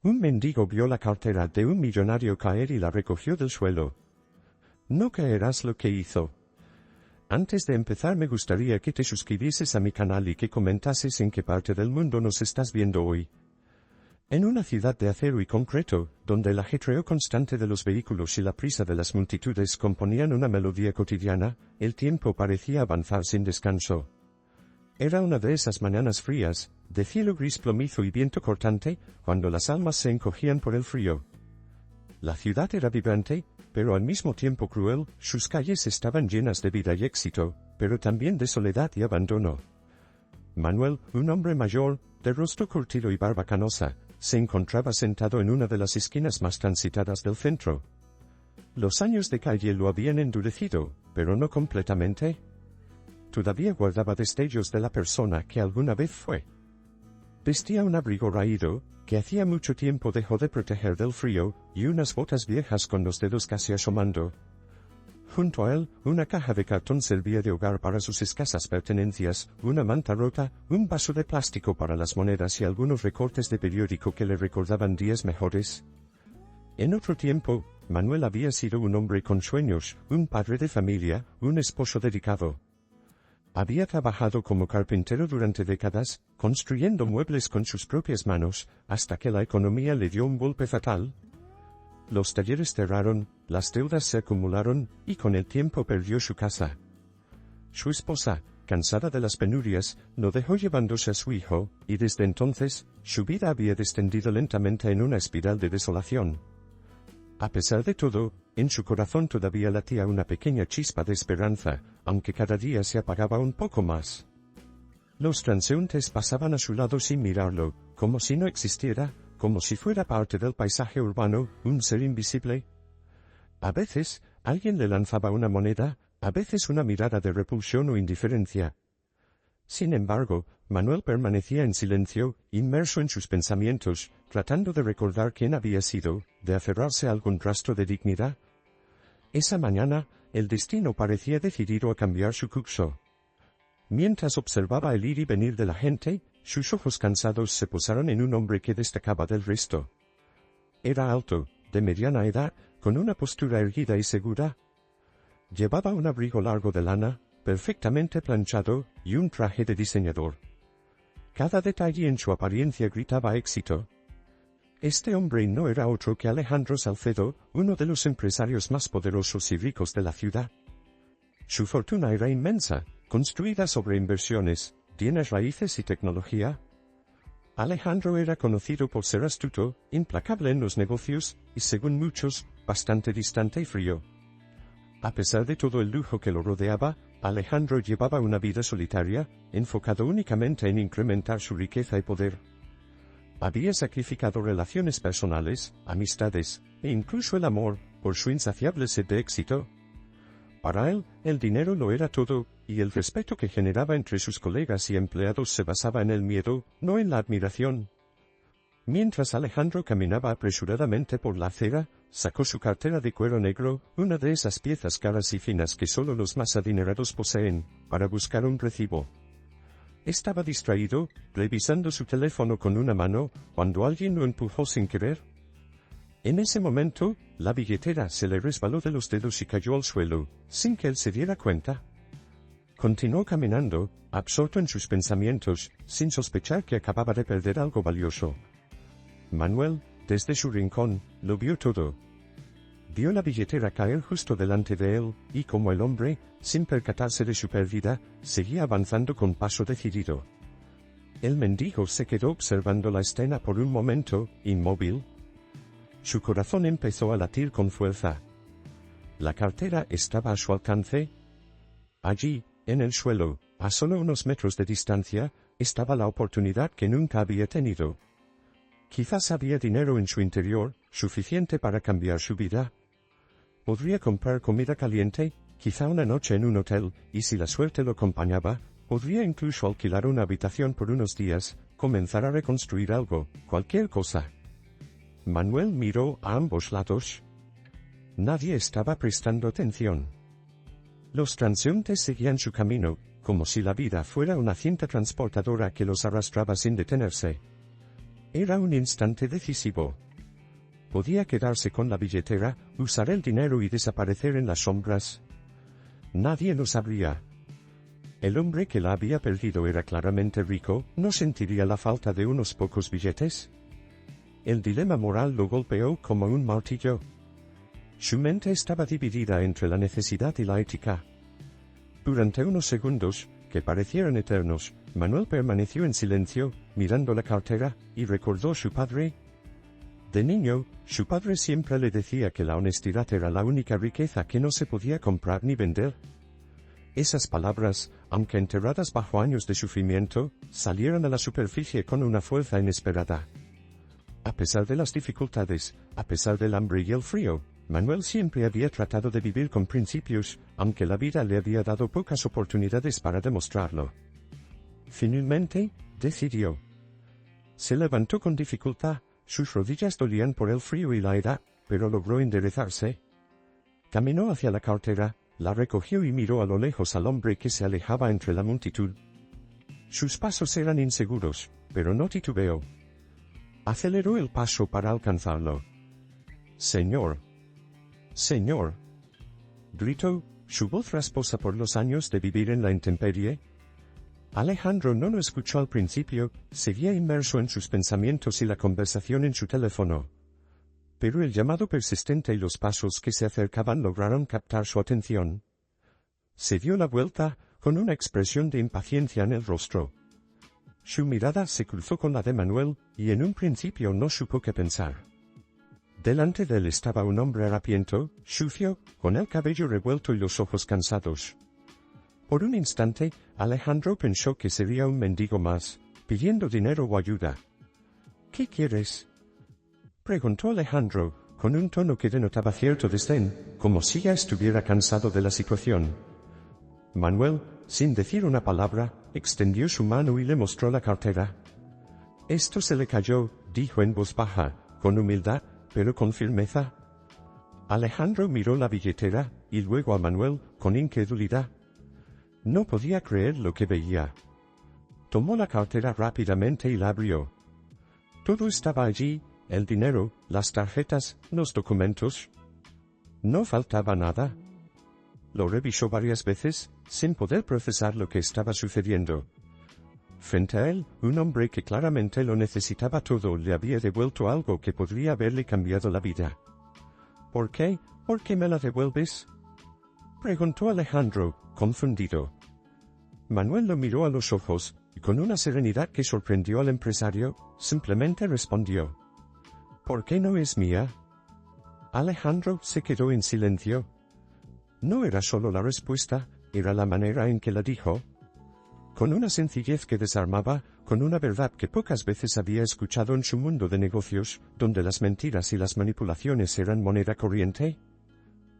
Un mendigo vio la cartera de un millonario caer y la recogió del suelo. No creerás lo que hizo. Antes de empezar me gustaría que te suscribieses a mi canal y que comentases en qué parte del mundo nos estás viendo hoy. En una ciudad de acero y concreto, donde el ajetreo constante de los vehículos y la prisa de las multitudes componían una melodía cotidiana, el tiempo parecía avanzar sin descanso. Era una de esas mañanas frías, de cielo gris plomizo y viento cortante, cuando las almas se encogían por el frío. La ciudad era vibrante, pero al mismo tiempo cruel, sus calles estaban llenas de vida y éxito, pero también de soledad y abandono. Manuel, un hombre mayor, de rostro curtido y barba canosa, se encontraba sentado en una de las esquinas más transitadas del centro. Los años de calle lo habían endurecido, pero no completamente. Todavía guardaba destellos de la persona que alguna vez fue. Vestía un abrigo raído, que hacía mucho tiempo dejó de proteger del frío, y unas botas viejas con los dedos casi asomando. Junto a él, una caja de cartón servía de hogar para sus escasas pertenencias, una manta rota, un vaso de plástico para las monedas y algunos recortes de periódico que le recordaban días mejores. En otro tiempo, Manuel había sido un hombre con sueños, un padre de familia, un esposo dedicado. Había trabajado como carpintero durante décadas, construyendo muebles con sus propias manos, hasta que la economía le dio un golpe fatal. Los talleres cerraron, las deudas se acumularon, y con el tiempo perdió su casa. Su esposa, cansada de las penurias, lo dejó llevándose a su hijo, y desde entonces, su vida había descendido lentamente en una espiral de desolación. A pesar de todo, en su corazón todavía latía una pequeña chispa de esperanza, aunque cada día se apagaba un poco más. Los transeúntes pasaban a su lado sin mirarlo, como si no existiera, como si fuera parte del paisaje urbano, un ser invisible. A veces, alguien le lanzaba una moneda, a veces una mirada de repulsión o indiferencia. Sin embargo, Manuel permanecía en silencio, inmerso en sus pensamientos, tratando de recordar quién había sido, de aferrarse a algún rastro de dignidad. Esa mañana, el destino parecía decidido a cambiar su curso. Mientras observaba el ir y venir de la gente, sus ojos cansados se posaron en un hombre que destacaba del resto. Era alto, de mediana edad, con una postura erguida y segura. Llevaba un abrigo largo de lana, perfectamente planchado, y un traje de diseñador. Cada detalle en su apariencia gritaba éxito. Este hombre no era otro que Alejandro Salcedo, uno de los empresarios más poderosos y ricos de la ciudad. Su fortuna era inmensa, construida sobre inversiones, bienes raíces y tecnología. Alejandro era conocido por ser astuto, implacable en los negocios, y según muchos, bastante distante y frío. A pesar de todo el lujo que lo rodeaba, Alejandro llevaba una vida solitaria, enfocado únicamente en incrementar su riqueza y poder. Había sacrificado relaciones personales, amistades, e incluso el amor, por su insaciable sed de éxito. Para él, el dinero lo era todo, y el respeto que generaba entre sus colegas y empleados se basaba en el miedo, no en la admiración. Mientras Alejandro caminaba apresuradamente por la acera, sacó su cartera de cuero negro, una de esas piezas caras y finas que solo los más adinerados poseen, para buscar un recibo. Estaba distraído, revisando su teléfono con una mano, cuando alguien lo empujó sin querer. En ese momento, la billetera se le resbaló de los dedos y cayó al suelo, sin que él se diera cuenta. Continuó caminando, absorto en sus pensamientos, sin sospechar que acababa de perder algo valioso. Manuel, desde su rincón, lo vio todo. Vio la billetera caer justo delante de él, y como el hombre, sin percatarse de su pérdida, seguía avanzando con paso decidido. El mendigo se quedó observando la escena por un momento, inmóvil. Su corazón empezó a latir con fuerza. La cartera estaba a su alcance. Allí, en el suelo, a solo unos metros de distancia, estaba la oportunidad que nunca había tenido. Quizás había dinero en su interior, suficiente para cambiar su vida. Podría comprar comida caliente, quizá una noche en un hotel, y si la suerte lo acompañaba, podría incluso alquilar una habitación por unos días, comenzar a reconstruir algo, cualquier cosa. Manuel miró a ambos lados. Nadie estaba prestando atención. Los transeúntes seguían su camino, como si la vida fuera una cinta transportadora que los arrastraba sin detenerse. Era un instante decisivo. Podía quedarse con la billetera, usar el dinero y desaparecer en las sombras. Nadie lo sabría. El hombre que la había perdido era claramente rico, ¿no sentiría la falta de unos pocos billetes? El dilema moral lo golpeó como un martillo. Su mente estaba dividida entre la necesidad y la ética. Durante unos segundos, que parecieron eternos, Manuel permaneció en silencio, mirando la cartera, y recordó a su padre. De niño, su padre siempre le decía que la honestidad era la única riqueza que no se podía comprar ni vender. Esas palabras, aunque enterradas bajo años de sufrimiento, salieron a la superficie con una fuerza inesperada. A pesar de las dificultades, a pesar del hambre y el frío, Manuel siempre había tratado de vivir con principios, aunque la vida le había dado pocas oportunidades para demostrarlo. Finalmente, decidió. Se levantó con dificultad, sus rodillas dolían por el frío y la edad, pero logró enderezarse. Caminó hacia la cartera, la recogió y miró a lo lejos al hombre que se alejaba entre la multitud. Sus pasos eran inseguros, pero no titubeó. Aceleró el paso para alcanzarlo. «Señor. Señor», gritó, su voz rasposa por los años de vivir en la intemperie. Alejandro no lo escuchó al principio, seguía inmerso en sus pensamientos y la conversación en su teléfono. Pero el llamado persistente y los pasos que se acercaban lograron captar su atención. Se dio la vuelta, con una expresión de impaciencia en el rostro. Su mirada se cruzó con la de Manuel, y en un principio no supo qué pensar. Delante de él estaba un hombre harapiento, sucio, con el cabello revuelto y los ojos cansados. Por un instante, Alejandro pensó que sería un mendigo más, pidiendo dinero o ayuda. «¿Qué quieres?», preguntó Alejandro, con un tono que denotaba cierto desdén, como si ya estuviera cansado de la situación. Manuel, sin decir una palabra, extendió su mano y le mostró la cartera. «Esto se le cayó», dijo en voz baja, con humildad, pero con firmeza. Alejandro miró la billetera, y luego a Manuel, con incredulidad. No podía creer lo que veía. Tomó la cartera rápidamente y la abrió. Todo estaba allí, el dinero, las tarjetas, los documentos. No faltaba nada. Lo revisó varias veces, sin poder procesar lo que estaba sucediendo. Frente a él, un hombre que claramente lo necesitaba todo le había devuelto algo que podría haberle cambiado la vida. «¿Por qué? ¿Por qué me la devuelves?», preguntó Alejandro, confundido. Manuel lo miró a los ojos, y con una serenidad que sorprendió al empresario, simplemente respondió. «¿Por qué no es mía?». Alejandro se quedó en silencio. No era solo la respuesta, era la manera en que la dijo. Con una sencillez que desarmaba, con una verdad que pocas veces había escuchado en su mundo de negocios, donde las mentiras y las manipulaciones eran moneda corriente.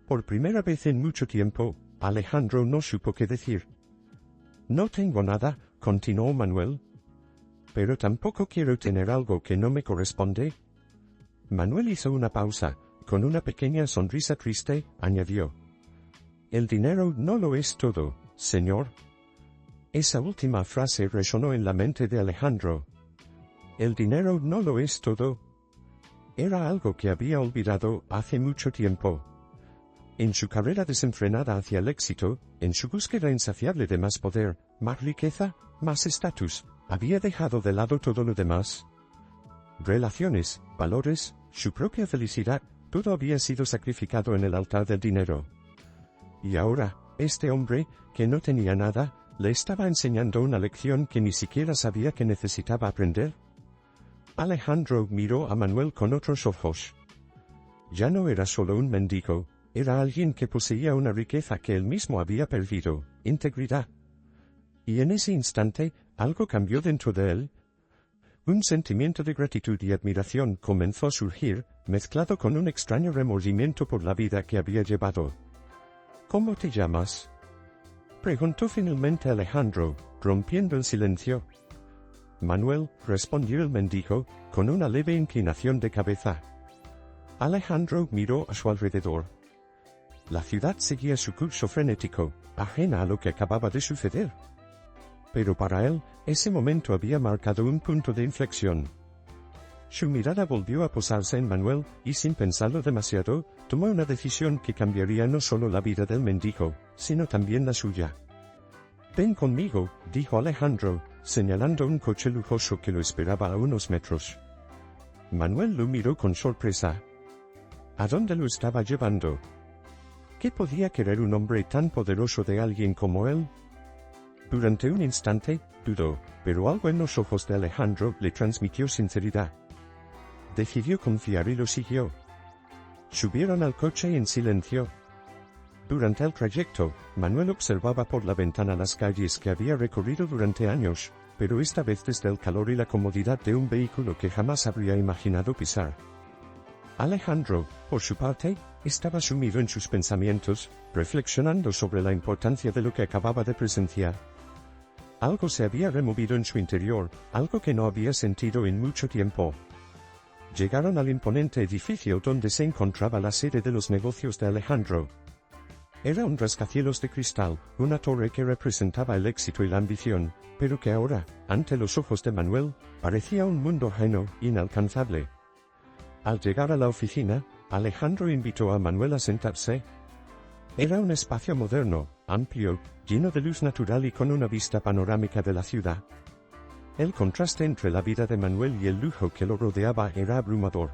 Por primera vez en mucho tiempo, Alejandro no supo qué decir. «No tengo nada», continuó Manuel. «Pero tampoco quiero tener algo que no me corresponde». Manuel hizo una pausa, con una pequeña sonrisa triste, añadió. «El dinero no lo es todo, señor». Esa última frase resonó en la mente de Alejandro. El dinero no lo es todo. Era algo que había olvidado hace mucho tiempo. En su carrera desenfrenada hacia el éxito, en su búsqueda insaciable de más poder, más riqueza, más estatus, había dejado de lado todo lo demás. Relaciones, valores, su propia felicidad, todo había sido sacrificado en el altar del dinero. Y ahora, este hombre, que no tenía nada, le estaba enseñando una lección que ni siquiera sabía que necesitaba aprender. Alejandro miró a Manuel con otros ojos. Ya no era solo un mendigo, era alguien que poseía una riqueza que él mismo había perdido, integridad. Y en ese instante, algo cambió dentro de él. Un sentimiento de gratitud y admiración comenzó a surgir, mezclado con un extraño remordimiento por la vida que había llevado. «¿Cómo te llamas?», preguntó finalmente Alejandro, rompiendo el silencio. «Manuel», respondió el mendigo, con una leve inclinación de cabeza. Alejandro miró a su alrededor. La ciudad seguía su curso frenético, ajena a lo que acababa de suceder. Pero para él, ese momento había marcado un punto de inflexión. Su mirada volvió a posarse en Manuel, y sin pensarlo demasiado, tomó una decisión que cambiaría no solo la vida del mendigo, sino también la suya. «Ven conmigo», dijo Alejandro, señalando un coche lujoso que lo esperaba a unos metros. Manuel lo miró con sorpresa. ¿A dónde lo estaba llevando? ¿Qué podía querer un hombre tan poderoso de alguien como él? Durante un instante, dudó, pero algo en los ojos de Alejandro le transmitió sinceridad. Decidió confiar y lo siguió. Subieron al coche en silencio. Durante el trayecto, Manuel observaba por la ventana las calles que había recorrido durante años, pero esta vez desde el calor y la comodidad de un vehículo que jamás habría imaginado pisar. Alejandro, por su parte, estaba sumido en sus pensamientos, reflexionando sobre la importancia de lo que acababa de presenciar. Algo se había removido en su interior, algo que no había sentido en mucho tiempo. Llegaron al imponente edificio donde se encontraba la sede de los negocios de Alejandro. Era un rascacielos de cristal, una torre que representaba el éxito y la ambición, pero que ahora, ante los ojos de Manuel, parecía un mundo ajeno, inalcanzable. Al llegar a la oficina, Alejandro invitó a Manuel a sentarse. Era un espacio moderno, amplio, lleno de luz natural y con una vista panorámica de la ciudad. El contraste entre la vida de Manuel y el lujo que lo rodeaba era abrumador.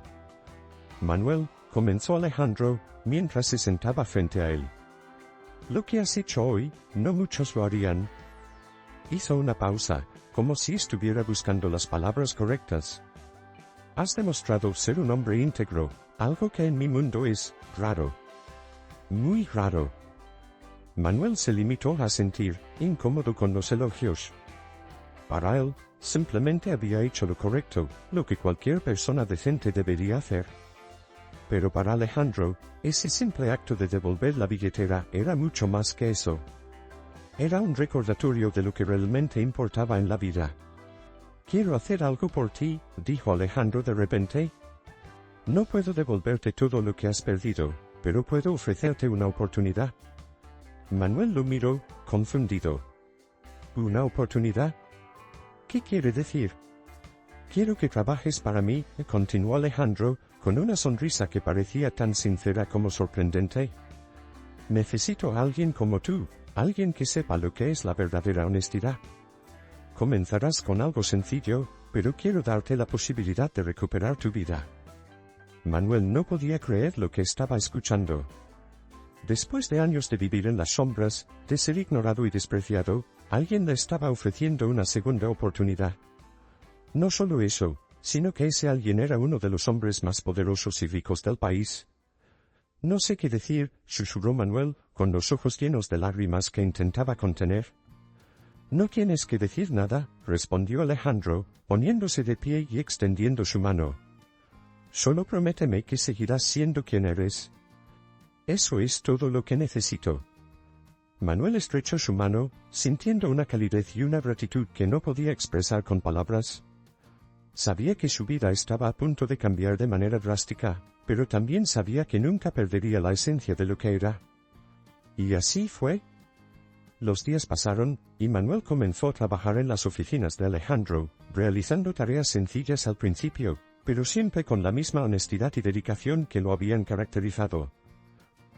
«Manuel», comenzó Alejandro, mientras se sentaba frente a él. «Lo que has hecho hoy, no muchos lo harían». Hizo una pausa, como si estuviera buscando las palabras correctas. «Has demostrado ser un hombre íntegro, algo que en mi mundo es raro. Muy raro». Manuel se limitó a sentir, incómodo con los elogios. Para él, simplemente había hecho lo correcto, lo que cualquier persona decente debería hacer. Pero para Alejandro, ese simple acto de devolver la billetera era mucho más que eso. Era un recordatorio de lo que realmente importaba en la vida. «Quiero hacer algo por ti», dijo Alejandro de repente. «No puedo devolverte todo lo que has perdido, pero puedo ofrecerte una oportunidad». Manuel lo miró, confundido. «¿Una oportunidad? ¿Qué quiere decir?» «Quiero que trabajes para mí», continuó Alejandro, con una sonrisa que parecía tan sincera como sorprendente. «Necesito a alguien como tú, alguien que sepa lo que es la verdadera honestidad. Comenzarás con algo sencillo, pero quiero darte la posibilidad de recuperar tu vida». Manuel no podía creer lo que estaba escuchando. Después de años de vivir en las sombras, de ser ignorado y despreciado, alguien le estaba ofreciendo una segunda oportunidad. No solo eso, sino que ese alguien era uno de los hombres más poderosos y ricos del país. «No sé qué decir», susurró Manuel, con los ojos llenos de lágrimas que intentaba contener. «No tienes que decir nada», respondió Alejandro, poniéndose de pie y extendiendo su mano. «Solo prométeme que seguirás siendo quien eres. Eso es todo lo que necesito». Manuel estrechó su mano, sintiendo una calidez y una gratitud que no podía expresar con palabras. Sabía que su vida estaba a punto de cambiar de manera drástica, pero también sabía que nunca perdería la esencia de lo que era. Y así fue. Los días pasaron, y Manuel comenzó a trabajar en las oficinas de Alejandro, realizando tareas sencillas al principio, pero siempre con la misma honestidad y dedicación que lo habían caracterizado.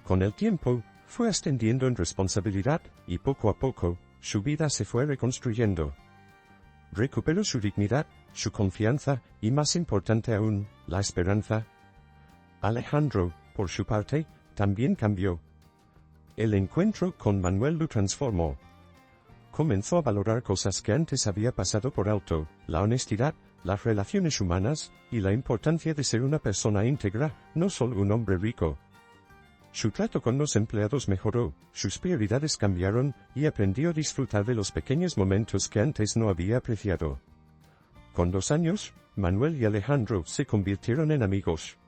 Con el tiempo, fue ascendiendo en responsabilidad, y poco a poco, su vida se fue reconstruyendo. Recuperó su dignidad, su confianza, y más importante aún, la esperanza. Alejandro, por su parte, también cambió. El encuentro con Manuel lo transformó. Comenzó a valorar cosas que antes había pasado por alto: la honestidad, las relaciones humanas, y la importancia de ser una persona íntegra, no solo un hombre rico. Su trato con los empleados mejoró, sus prioridades cambiaron, y aprendió a disfrutar de los pequeños momentos que antes no había apreciado. Con los años, Manuel y Alejandro se convirtieron en amigos.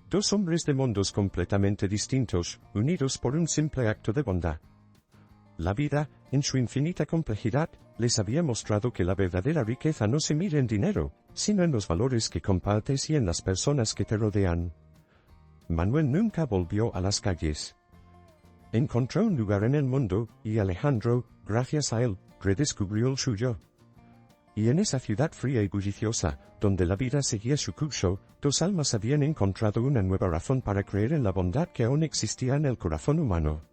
Dos hombres de mundos completamente distintos, unidos por un simple acto de bondad. La vida, en su infinita complejidad, les había mostrado que la verdadera riqueza no se mide en dinero, sino en los valores que compartes y en las personas que te rodean. Manuel nunca volvió a las calles. Encontró un lugar en el mundo, y Alejandro, gracias a él, redescubrió el suyo. Y en esa ciudad fría y bulliciosa, donde la vida seguía su curso, dos almas habían encontrado una nueva razón para creer en la bondad que aún existía en el corazón humano.